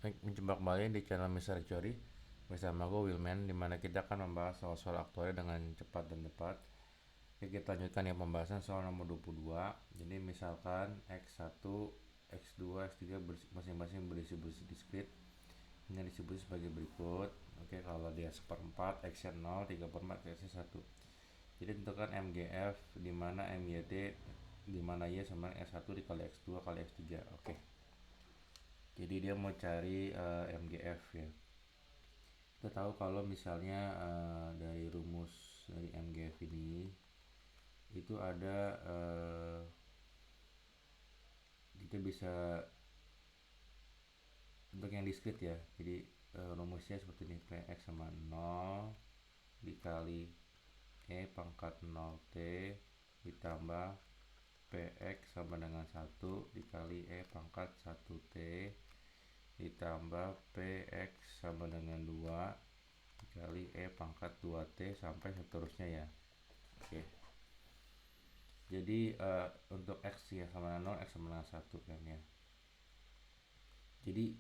Baik, menjebak kembali di channel Mister Cori bersama gue Wilman, dimana kita akan membahas soal-soal aktual dengan cepat dan tepat. Oke, kita lanjutkan ya pembahasan soal nomor 22. Jadi misalkan X1, X2, X3 masing-masing berisi diskrit. Ini disebut sebagai berikut. Oke, kalau dia seperempat, X-nya 0, 3/4, X-nya 1. Jadi tentukan MGF di mana MYT di mana Y sama X1 dikali X2 kali X3. Oke. Jadi dia mau cari MGF ya. Kita tahu kalau misalnya dari rumus dari MGF ini itu ada kita bisa untuk yang diskrit ya. Jadi rumusnya seperti ini, Px sama 0 dikali E pangkat 0T ditambah Px sama dengan 1 dikali E pangkat 1T ditambah Px sama dengan 2 dikali E pangkat 2T sampai seterusnya ya. Oke. Jadi untuk X ya sama dengan 0, X sama dengan 1 kan ya. Jadi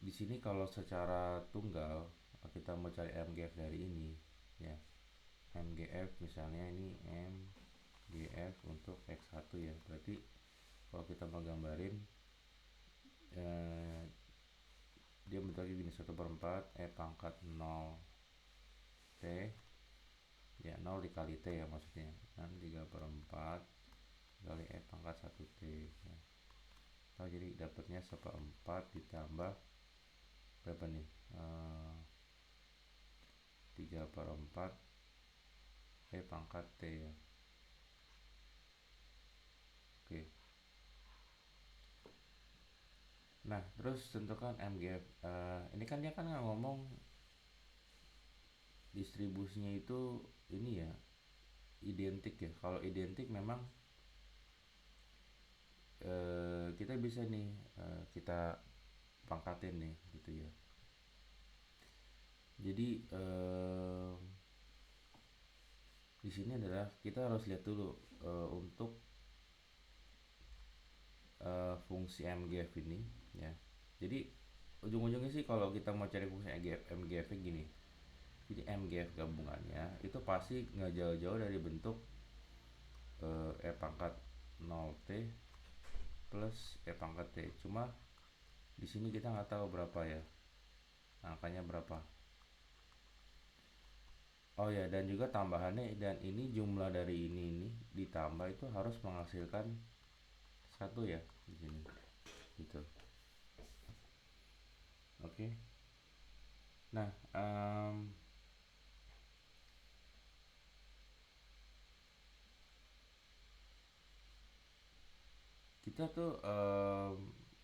di sini kalau secara tunggal kita mau cari MGF dari ini ya. MGF misalnya ini MGF untuk X1 ya. Berarti kalau kita mau gambarin dia bentuknya gini, 1/4 E pangkat 0 T ya, 0 dikali T ya maksudnya kan, 3/4 kali E pangkat 1T ya. Nah, jadi dapatnya 1/4 ditambah berapa nih, 3/4 E pangkat T ya. Oke. Nah terus tentukan MGF. Ini kan dia kan ngomong distribusinya itu ini ya, identik ya. Kalau identik memang kita bisa nih kita pangkatin nih gitu ya. Jadi di sini adalah kita harus lihat dulu untuk fungsi MGF ini ya. Jadi ujung-ujungnya sih kalau kita mau cari fungsi MGF gini. Jadi MGF gabungannya itu pasti nggak jauh-jauh dari bentuk E pangkat 0T plus E pangkat T. Cuma di sini kita nggak tahu berapa ya, angkanya berapa. Oh ya, dan juga tambahannya, dan ini jumlah dari ini ditambah itu harus menghasilkan satu ya di sini gitu. Oke. Nah kita tuh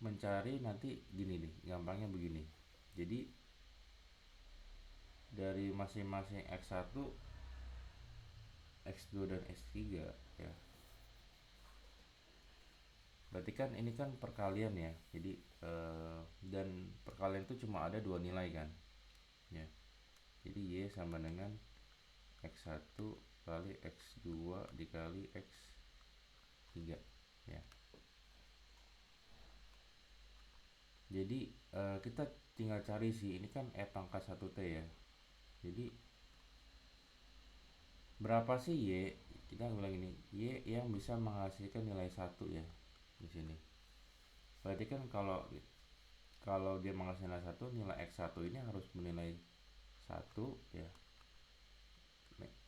mencari nanti gini nih, gampangnya begini. Jadi dari masing-masing X1, X2 dan X3 ya. Berarti kan ini kan perkalian ya. Jadi dan perkalian itu cuma ada dua nilai kan. Ya. Jadi Y sama dengan X1 kali X2 dikali X3 ya. Jadi kita tinggal cari sih, ini kan E pangkat 1T ya. Jadi berapa sih Y? Kita bilang ini Y yang bisa menghasilkan nilai 1 ya di sini. Berarti kan kalau dia menghasilkan nilai 1, nilai X1 ini harus bernilai 1 ya.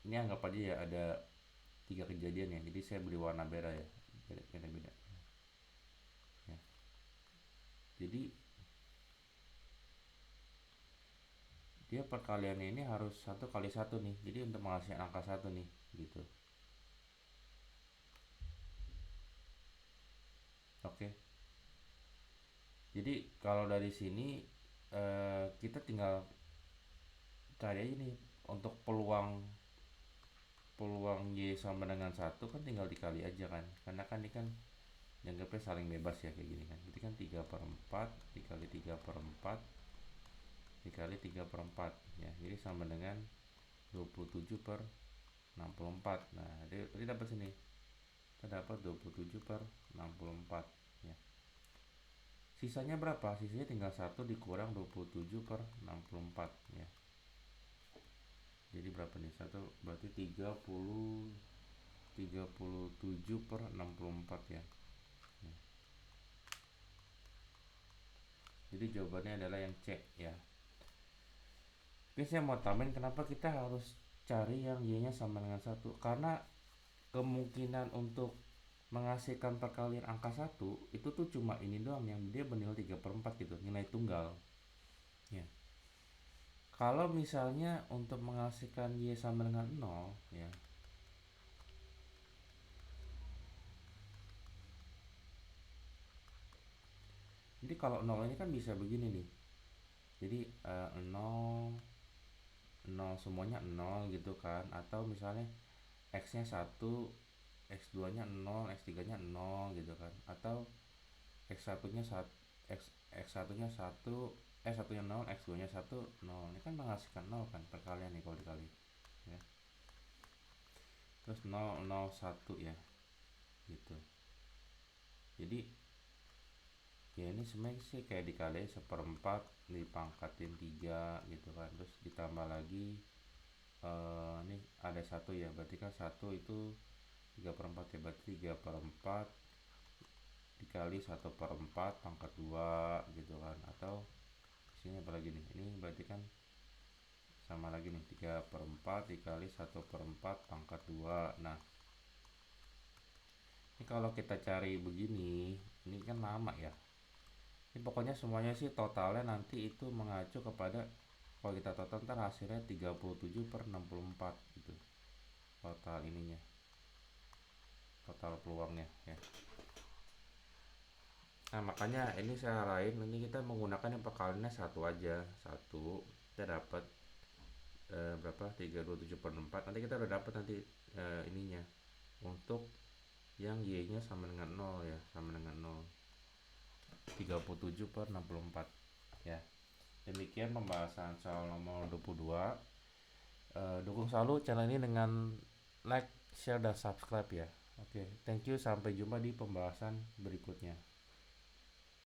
Ini anggap aja ya ada 3 kejadian ya. Jadi saya beri warna merah ya. Beda-beda. Ya. Jadi dia perkaliannya ini harus 1 kali 1 nih. Jadi untuk menghasilkan angka 1 nih gitu. Oke. Jadi kalau dari sini kita tinggal cari aja nih untuk peluang Y sama dengan 1 kan tinggal dikali aja kan. Karena kan ini kan dianggapnya saling bebas ya kayak gini kan. Jadi kan 3/4 dikali 3/4 dikali 3/4 ya. Jadi sama dengan 27/64. Nah, jadi dapat sini. Kita dapat 27/64 ya. sisanya berapa? Sisanya tinggal 1 dikurang 27 per 64 ya. Jadi berapa nih? 1 berarti 37 per 64 ya. Jadi jawabannya adalah yang C ya. Oke, saya mau tambahin kenapa kita harus cari yang Y-nya sama dengan 1. Karena kemungkinan untuk menghasilkan perkalian angka 1 itu tuh cuma ini doang, yang dia bernilai 3/4 gitu, nilai tunggal ya. Kalau misalnya untuk menghasilkan Y sama dengan 0 ya, jadi kalau 0 ini kan bisa begini nih. Jadi 0 0 semuanya 0 gitu kan, atau misalnya X nya 1, X 2 nya 0, X 3 nya 0 gitu kan, atau X 1 nya 1, X 1 nya 1, X 1 nya 0, X 2 nya 1, 0. Ini kan menghasilkan 0 kan perkalian nih kalau dikali ya. Terus 0 0 1 ya gitu. Jadi ya ini sebenarnya sih kayak dikali 1/4 dipangkatin 3 gitu kan, terus ditambah lagi ini ada 1 ya, berarti kan 1 itu 3/4 ya, berarti 3/4 dikali 1/4 pangkat 2 gitu kan, atau sini apa lagi nih, ini berarti kan sama lagi nih, 3/4 dikali 1/4 pangkat 2. Nah ini kalau kita cari begini ini kan lama ya. Ini pokoknya semuanya sih totalnya nanti itu mengacu kepada, kalau kita total ntar hasilnya 37/64 gitu total ininya, total peluangnya ya. Nah makanya ini saya arahin, ini kita menggunakan yang perkaliannya 1 aja, 1 kita dapat berapa, 327/4. Nanti kita udah dapat nanti ininya untuk yang Y nya sama dengan 0 ya, sama dengan 0, 37/64 ya. Demikian pembahasan soal nomor 22. Dukung selalu channel ini dengan like, share, dan subscribe ya. Oke, thank you, sampai jumpa di pembahasan berikutnya.